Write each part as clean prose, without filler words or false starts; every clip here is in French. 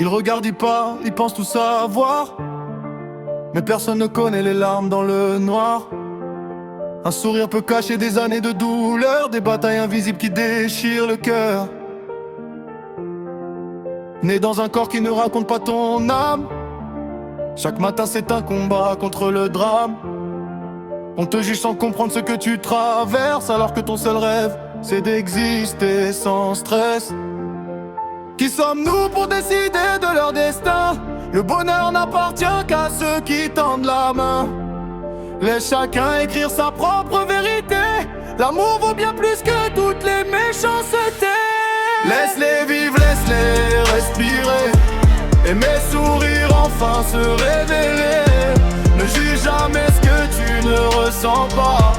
Ils regardent, ils parlent, ils pensent tout savoir, mais personne ne connaît les larmes dans le noir. Un sourire peut cacher des années de douleur, des batailles invisibles qui déchirent le cœur. Né dans un corps qui ne raconte pas ton âme, chaque matin c'est un combat contre le drame. On te juge sans comprendre ce que tu traverses, alors que ton seul rêve c'est d'exister sans stress. Qui sommes-nous pour décider de leur destin? Le bonheur n'appartient qu'à ceux qui tendent la main. Laisse chacun écrire sa propre vérité. L'amour vaut bien plus que toutes les méchancetés. Laisse-les vivre, laisse-les respirer. Aimer, sourire, enfin se révéler. Ne juge jamais ce que tu ne ressens pas.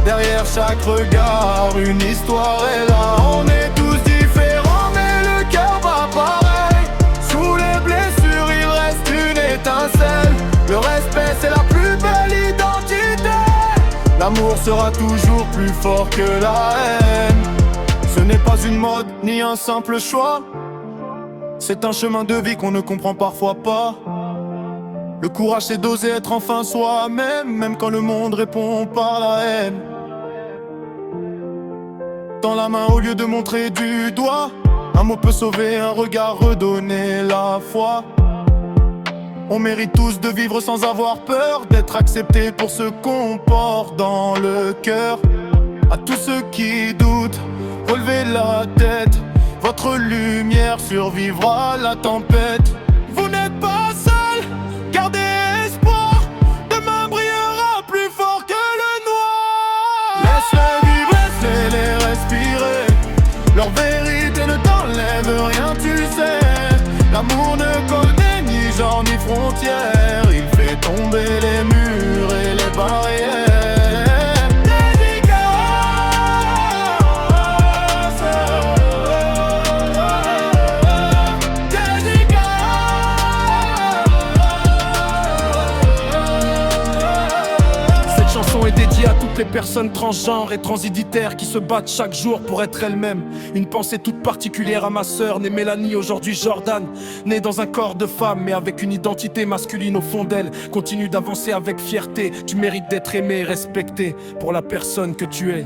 Derrière chaque regard, une histoire est là. On est tous différents, mais le cœur bat pareil. Sous les blessures, il reste une étincelle. Le respect, c'est la plus belle identité. L'amour sera toujours plus fort que la haine. Ce n'est pas une mode, ni un simple choix. C'est un chemin de vie qu'on ne comprend parfois pas. Le courage, c'est d'oser être enfin soi-même, même quand le monde répond par la haine. Tends la main au lieu de montrer du doigt. Un mot peut sauver, un regard redonner la foi. On mérite tous de vivre sans avoir peur, d'être acceptés pour ce qu'on porte dans le cœur. À tous ceux qui doutent, relevez la tête. Votre lumière survivra à la tempête. Vous n'êtes pas seul, gardez espoir. Demain brillera plus fort que le noir. Laisse-les vivre, laissez-les respirer. Leur vérité ne t'enlève rien, tu sais. L'amour ne connaît ni genre ni frontières. Il fait tomber les murs et les barrières. Est dédié à toutes les personnes transgenres et transiditaires qui se battent chaque jour pour être elles-mêmes. Une pensée toute particulière à ma sœur, née Mélanie, aujourd'hui Jordan. Née dans un corps de femme, mais avec une identité masculine au fond d'elle. Continue d'avancer avec fierté, tu mérites d'être aimé et respecté pour la personne que tu es.